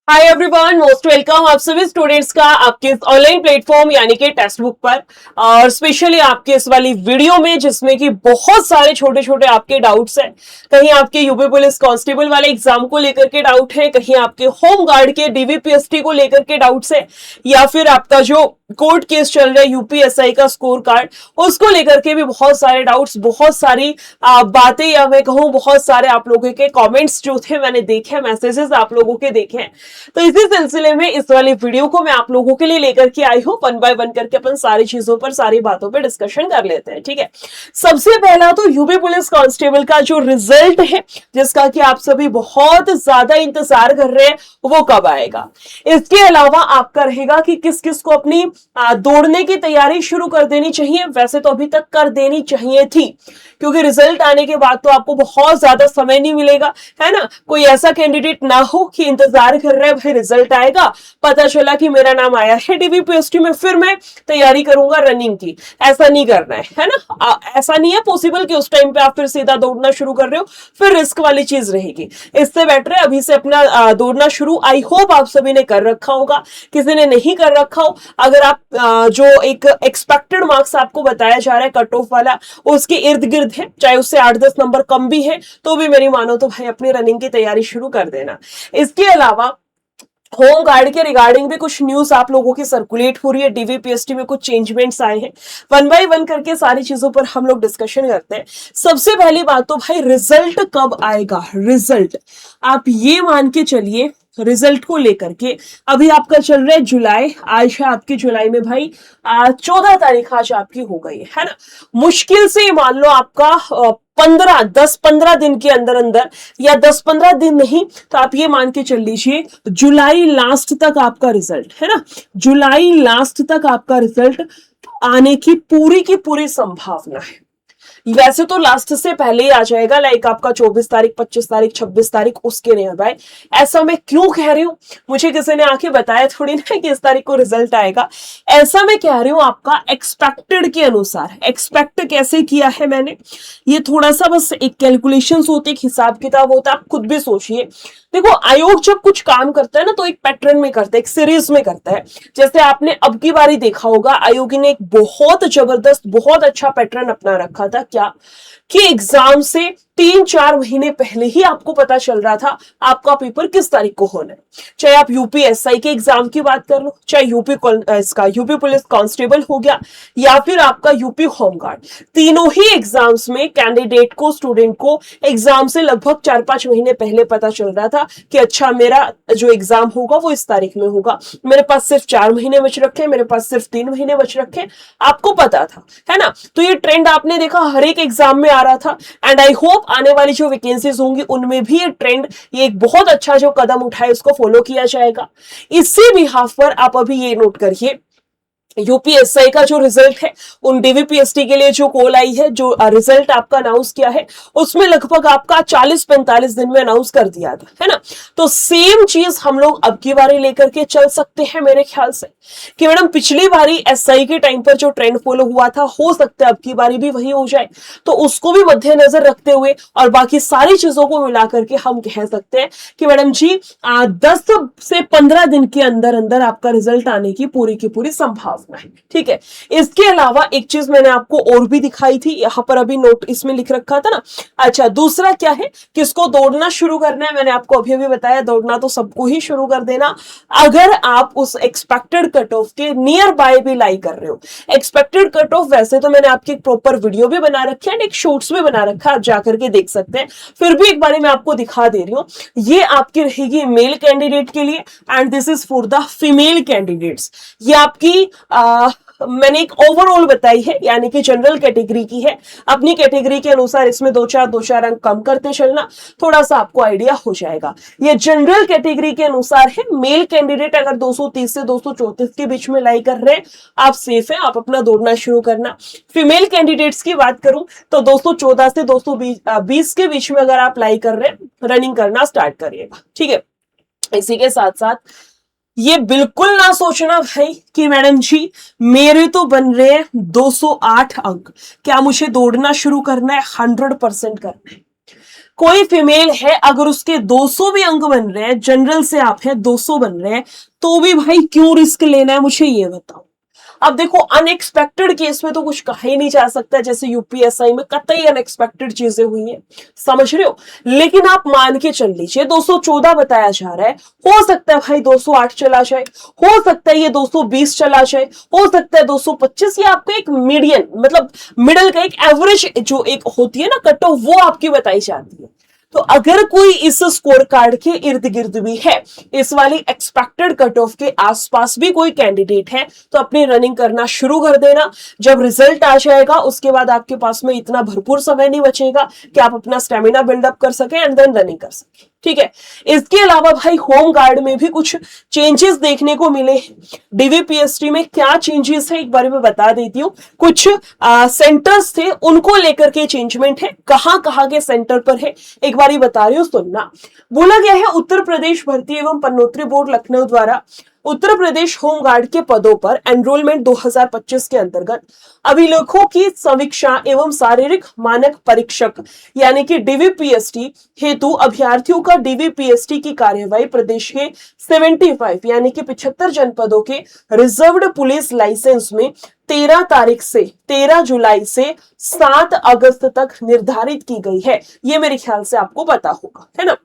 Hi everyone, most welcome आप सभी students का आपके इस ऑनलाइन प्लेटफॉर्म यानी कि टेक्स्ट बुक पर। और स्पेशली आपके इस वाली वीडियो में जिसमें कि बहुत सारे छोटे छोटे आपके डाउट्स हैं। कहीं आपके यूपी पुलिस कांस्टेबल वाले एग्जाम को लेकर के डाउट है, कहीं आपके होम गार्ड के डीवीपीएसटी को लेकर के डाउट्स है, या फिर आपका जो कोर्ट केस चल रहा है यूपीएसआई का स्कोर कार्ड, उसको लेकर के भी बहुत सारे डाउट्स, बहुत सारी बातें, या मैं कहूँ बहुत सारे आप लोगों के कमेंट्स जो थे मैंने देखे, मैसेजेस आप लोगों के देखे हैं। तो इसी सिलसिले में इस वाली वीडियो को मैं आप लोगों के लिए लेकर के आई हूं। वन बाय वन करके अपन सारी चीजों पर, सारी बातों पर डिस्कशन कर लेते हैं। ठीक है, सबसे पहला तो यूपी पुलिस कांस्टेबल का जो रिजल्ट है, जिसका कि आप सभी बहुत ज्यादा इंतजार कर रहे हैं, वो कब आएगा। इसके अलावा आपका रहेगा कि किस किस को अपनी दौड़ने की तैयारी शुरू कर देनी चाहिए। वैसे तो अभी तक कर देनी चाहिए थी, क्योंकि रिजल्ट आने के बाद तो आपको बहुत ज्यादा समय नहीं मिलेगा, है ना। कोई ऐसा कैंडिडेट ना हो कि इंतजार कर रहे हैं भाई रिजल्ट आएगा, पता चला कि मेरा नाम आया है डीवीपीएसटी में, फिर मैं तैयारी करूंगा रनिंग की। ऐसा नहीं करना है ना। ऐसा नहीं है पॉसिबल कि उस टाइम पे आप फिर सीधा दौड़ना शुरू कर रहे हो, फिर रिस्क वाली चीज रहेगी। इससे बेटर है अभी से अपना दौड़ना शुरू। आई होप आप सभी ने कर रखा होगा, किसी ने नहीं कर रखा हो, अगर आप जो एक एक्सपेक्टेड मार्क्स आपको बताया जा रहा है कट ऑफ वाला, उसके इर्द गिर्द है, चाहे उससे 8-10 नंबर कम भी है, तो भी मेरी मानो तो भाई अपनी रनिंग की तैयारी शुरू कर देना। इसके अलावा होम गार्ड के रिगार्डिंग भी कुछ न्यूज आप लोगों की सर्कुलेट हो रही है। डीवीपीएसटी में कुछ चेंजमेंट्स आए हैं, वन बाय वन करके सारी चीजों पर हम लोग डिस्कशन करते हैं। सबसे पहली बात तो भाई रिजल्ट कब आएगा। रिजल्ट आप ये मान के चलिए, रिजल्ट को लेकर के अभी आपका चल रहा है जुलाई, आज है आपकी जुलाई में भाई 14 तारीख आज आपकी हो गई है ना। मुश्किल से मान लो आपका 10-15 दिन के अंदर अंदर, या 10-15 दिन नहीं तो आप ये मान के चल लीजिए जुलाई लास्ट तक आपका रिजल्ट, है ना। जुलाई लास्ट तक आपका रिजल्ट आने की पूरी संभावना है। वैसे तो लास्ट से पहले ही आ जाएगा, लाइक आपका 24 तारीख, 25 तारीख, 26 तारीख, उसके नियर बाय। ऐसा मैं क्यों कह रही हूं, मुझे किसी ने आके बताया थोड़ी ना कि इस तारीख को रिजल्ट आएगा। ऐसा मैं कह रही हूं आपका एक्सपेक्टेड के अनुसार। एक्सपेक्ट कैसे किया है मैंने, ये थोड़ा सा बस एक कैलकुलेशन होती है, एक हिसाब किताब होता है, आप खुद भी सोचिए। देखो, आयोग जब कुछ काम करता है ना तो एक पैटर्न में करता है, एक सीरीज में करता है। जैसे आपने अब की बारी देखा होगा, आयोग ने एक बहुत जबरदस्त, बहुत अच्छा पैटर्न अपना रखा था। क्या कि एग्जाम से 3-4 महीने पहले ही आपको पता चल रहा था आपका पेपर किस तारीख को होना है। चाहे आप यूपीएसआई के एग्जाम की बात कर लो, चाहे यूपी पुलिस कांस्टेबल हो गया, या फिर आपका यूपी होमगार्ड, तीनों ही एग्जाम्स में कैंडिडेट को, स्टूडेंट को एग्जाम से लगभग 4-5 महीने पहले पता चल रहा था कि अच्छा मेरा जो एग्जाम होगा वो इस तारीख में होगा। मेरे पास सिर्फ 4 महीने बच रखे, मेरे पास सिर्फ 3 महीने बच रखे, आपको पता था, है ना। तो ये ट्रेंड आपने देखा हर एक एग्जाम में आ रहा था, एंड आई होप आने वाली जो वैकेंसीज होंगी उनमें भी ये ट्रेंड, ये एक बहुत अच्छा जो कदम उठाए उसको फॉलो किया जाएगा। इसी बिहाफ पर आप अभी ये नोट करिए, यूपीएसआई का जो रिजल्ट है, उन डीवीपीएसटी के लिए जो कॉल आई है, जो रिजल्ट आपका अनाउंस किया है, उसमें लगभग आपका 40-45 दिन में अनाउंस कर दिया था, है ना। तो सेम चीज हम लोग अब की बारी लेकर के चल सकते हैं मेरे ख्याल से, कि मैडम पिछली बारी एसआई के टाइम पर जो ट्रेंड फॉलो हुआ था, हो सकता है अब की बारी भी वही हो जाए। तो उसको भी मद्देनजर रखते हुए और बाकी सारी चीजों को मिलाकर के हम कह सकते हैं कि मैडम जी 10 से 15 दिन के अंदर अंदर आपका रिजल्ट आने की पूरी संभावना है। ठीक है, इसके अलावा एक चीज मैंने आपको और भी दिखाई थी, यहां पर अभी नोट इसमें लिख रखा था ना। अच्छा, दूसरा क्या है, किसको दौड़ना शुरू करना है, मैंने आपको अभी अभी बताया दौड़ना तो सबको ही शुरू कर देना, अगर आप उस एक्सपेक्टेड कट ऑफ के नियर बाय भी लाई कर रहे हो। एक्सपेक्टेड कट ऑफ वैसे तो मैंने आपकी एक प्रॉपर वीडियो भी बना रखी है, एक शॉर्ट्स भी बना रखा है, आप जाकर के देख सकते हैं। फिर भी एक बार मैं आपको दिखा दे रही हूं, ये आपकी रहेगी मेल कैंडिडेट के लिए, and this is for the female candidates. ये आपकी मैंने एक ओवरऑल बताई है, यानी कि जनरल कैटेगरी की है। अपनी कैटेगरी के अनुसार इसमें 2-4 अंक कम करते चलना, थोड़ा सा आपको आइडिया हो जाएगा। ये जनरल कैटेगरी के अनुसार है। मेल कैंडिडेट अगर 230 से 234 के बीच में लाई कर रहे हैं, आप सेफ है, आप अपना दौड़ना शुरू करना। फीमेल कैंडिडेट्स की बात करूं तो 214 से 220 के बीच में अगर आप लाई कर रहे हैं, रनिंग करना स्टार्ट करिएगा। ठीक है, इसी के साथ साथ ये बिल्कुल ना सोचना भाई कि मैडम जी मेरे तो बन रहे हैं 208 अंक, क्या मुझे दौड़ना शुरू करना है, 100% करना है। कोई फीमेल है, अगर उसके 200 भी अंक बन रहे हैं, जनरल से आप है 200 बन रहे हैं, तो भी भाई क्यों रिस्क लेना है, मुझे ये बताओ। अब देखो, अनएक्सपेक्टेड केस में तो कुछ कहा ही नहीं जा सकता, जैसे यूपीएसआई में कतई अनएक्सपेक्टेड चीजें हुई हैं, समझ रहे हो। लेकिन आप मान के चल लीजिए 214 बताया जा रहा है, हो सकता है भाई 208 चला जाए, हो सकता है ये 220 चला जाए, हो सकता है 225, ये आपका एक मीडियन मतलब मिडल का एक एवरेज जो एक होती है ना कट ऑफ, वो आपकी बताई जाती है। तो अगर कोई इस स्कोर कार्ड के इर्द गिर्द भी है, इस वाली एक्सपेक्टेड कट ऑफ के आसपास भी कोई कैंडिडेट है, तो अपनी रनिंग करना शुरू कर देना। जब रिजल्ट आ जाएगा उसके बाद आपके पास में इतना भरपूर समय नहीं बचेगा कि आप अपना स्टेमिना बिल्डअप कर सके एंड देन रनिंग कर सके, ठीक है। इसके अलावा भाई होम गार्ड में भी कुछ चेंजेस देखने को मिले। डीवीपीएसटी में क्या चेंजेस है एक बार मैं बता देती हूँ। कुछ सेंटर्स थे उनको लेकर के चेंजमेंट है, कहां कहां के सेंटर पर है एक बार बता रही हूँ, सुनना। बोला गया है उत्तर प्रदेश भर्ती एवं पन्नोत्री बोर्ड लखनऊ द्वारा उत्तर प्रदेश होमगार्ड के पदों पर एनरोलमेंट 2025 के अंतर्गत अभिलेखों की समीक्षा एवं शारीरिक मानक परीक्षक यानी कि डीवीपीएसटी हेतु अभ्यर्थियों का डीवीपीएसटी की कार्यवाही प्रदेश के 75 यानी कि 75 जनपदों के रिजर्व्ड पुलिस लाइसेंस में 13 जुलाई से 7 अगस्त तक निर्धारित की गई है। ये मेरे ख्याल से आपको पता होगा, है ना।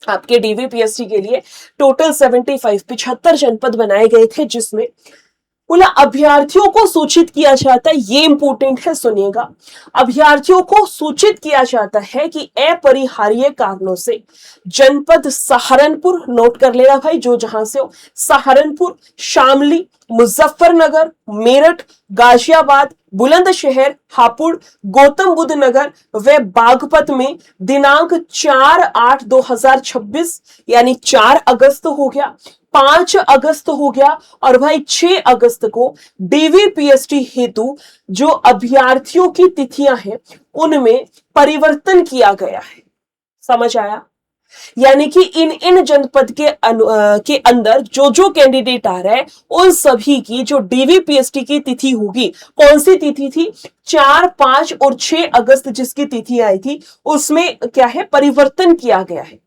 आपके डीवीपीएससी के लिए टोटल 75 जनपद बनाए गए थे, जिसमें बोला अभ्यर्थियों को सूचित किया जाता है, ये इंपॉर्टेंट है सुनिएगा, अभ्यर्थियों को सूचित किया जाता है कि अपरिहार्य कारणों से जनपद सहारनपुर, नोट कर लेना भाई जो जहां से हो, सहारनपुर, शामली, मुजफ्फरनगर, मेरठ, गाजियाबाद, बुलंदशहर, हापुड़, गौतम बुद्ध नगर व बागपत में दिनांक 4/8/2026 यानी 4 अगस्त हो गया, 5 अगस्त हो गया और भाई 6 अगस्त को डीवीपीएसटी हेतु जो अभ्यर्थियों की तिथियां हैं उनमें परिवर्तन किया गया है। समझ आया। यानी कि इन जनपद के अंदर जो कैंडिडेट आ रहा है उन सभी की जो डीवीपीएसटी की तिथि होगी, कौन सी तिथि थी, 4, 5 और 6 अगस्त जिसकी तिथि आई थी, उसमें क्या है, परिवर्तन किया गया है।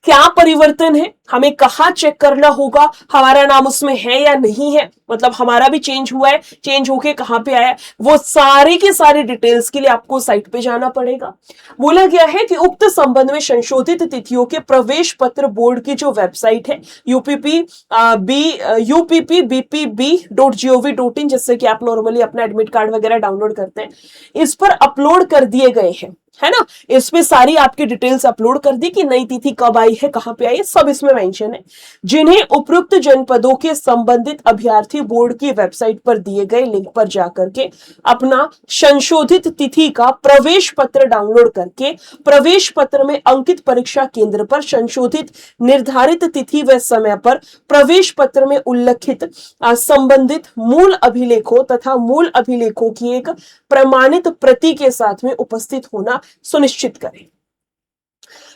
क्या परिवर्तन है, हमें कहां चेक करना होगा हमारा नाम उसमें है या नहीं है, मतलब हमारा भी चेंज हुआ है, चेंज होके कहां पे आया, वो सारी की सारी डिटेल्स के लिए आपको साइट पे जाना पड़ेगा। बोला गया है कि उक्त संबंध में संशोधित तिथियों के प्रवेश पत्र बोर्ड की जो वेबसाइट है uppbpb.gov.in, जिससे कि आप नॉर्मली अपना एडमिट कार्ड वगैरह डाउनलोड करते हैं, इस पर अपलोड कर दिए गए हैं, है ना। इसमें सारी आपकी डिटेल्स अपलोड कर दी कि नई तिथि कब आई है, कहां पे आई है, सब इसमें मेंशन है। जिन्हें उपयुक्त जनपदों के संबंधित अभ्यर्थी बोर्ड की वेबसाइट पर दिए गए लिंक पर जाकर के अपना संशोधित तिथि का प्रवेश पत्र डाउनलोड करके प्रवेश पत्र में अंकित परीक्षा केंद्र पर संशोधित निर्धारित तिथि व समय पर प्रवेश पत्र में उल्लेखित संबंधित मूल अभिलेखों तथा मूल अभिलेखों की एक प्रमाणित प्रति के साथ में उपस्थित होना सुनिश्चित करें।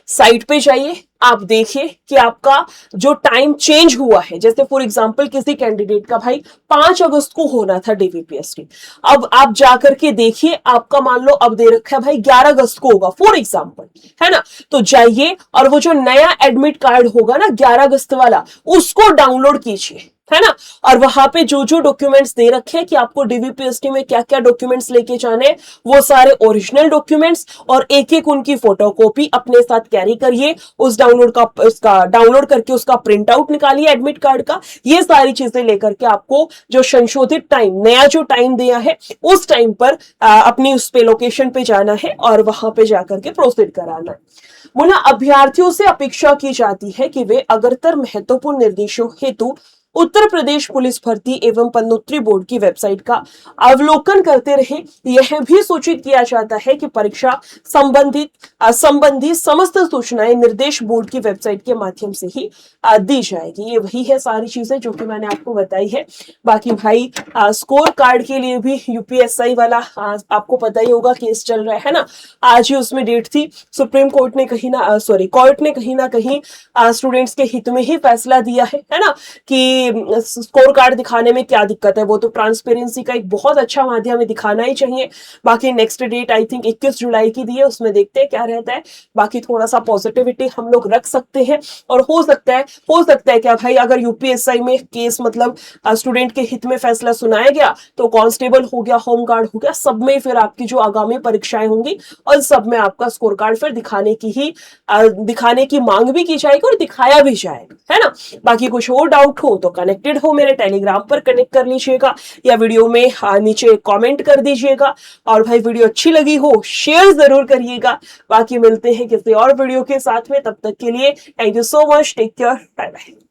साइट पे जाइए, आप देखिए कि आपका जो टाइम चेंज हुआ है, जैसे फॉर एग्जांपल किसी कैंडिडेट का भाई 5 अगस्त को होना था डीवीपीएसटी, अब आप जाकर के देखिए आपका मान लो अब दे रखा है भाई 11 अगस्त को होगा फॉर एग्जांपल, है ना। तो जाइए और वो जो नया एडमिट कार्ड होगा ना 11 अगस्त वाला, उसको डाउनलोड कीजिए, है ना। और वहां पे जो जो डॉक्यूमेंट्स दे रखे हैं कि आपको डीवीपीएसटी में क्या क्या डॉक्यूमेंट्स लेके जाने, वो सारे ओरिजिनल डॉक्यूमेंट्स और एक एक उनकी फोटोकॉपी अपने साथ कैरी करिए, उस डाउनलोड करके उसका प्रिंट आउट निकालिए एडमिट कार्ड का। ये सारी चीजें लेकर के आपको जो संशोधित टाइम, नया जो टाइम दिया है उस टाइम पर अपनी उस पे लोकेशन पे जाना है और वहां पे जाकर के प्रोसीड कराना है। बोला अभ्यर्थियों से अपेक्षा की जाती है कि वे अग्रतर महत्वपूर्ण निर्देशों हेतु उत्तर प्रदेश पुलिस भर्ती एवं पन्नोत्री बोर्ड की वेबसाइट का अवलोकन करते रहे। यह भी सूचित किया जाता है कि परीक्षा संबंधी समस्त सूचनाएं निर्देश बोर्ड की वेबसाइट के माध्यम से ही दी जाएगी। ये वही है सारी चीजें जो कि मैंने आपको बताई है। बाकी भाई स्कोर कार्ड के लिए भी यूपीएसआई वाला आपको पता ही होगा केस चल रहा है ना, आज ही उसमें डेट थी। सुप्रीम कोर्ट ने कोर्ट ने कहीं ना कहीं स्टूडेंट्स के हित में ही फैसला दिया है ना, कि स्कोर कार्ड दिखाने में क्या दिक्कत है, वो तो ट्रांसपेरेंसी का एक बहुत अच्छा माध्यम है, दिखाना ही चाहिए। बाकी नेक्स्ट डेट आई थिंक 21 जुलाई की दी है, उसमें देखते हैं क्या रहता है। बाकी थोड़ा सा पॉजिटिविटी हम लोग रख सकते हैं, और हो सकता है क्या भाई, अगर यूपीएसआई में केस मतलब स्टूडेंट के हित में फैसला सुनाया गया तो कांस्टेबल हो गया, होमगार्ड हो गया, सब में फिर आपकी जो आगामी परीक्षाएं होंगी और सब में आपका स्कोर कार्ड फिर दिखाने की मांग भी की जाएगी और दिखाया भी जाएगा, है ना। बाकी कुछ और डाउट हो तो कनेक्टेड हो, मेरे टेलीग्राम पर कनेक्ट कर लीजिएगा या वीडियो में नीचे कमेंट कर दीजिएगा। और भाई वीडियो अच्छी लगी हो शेयर जरूर करिएगा। बाकी मिलते हैं किसी और वीडियो के साथ में, तब तक के लिए thank you so much, take care, bye bye.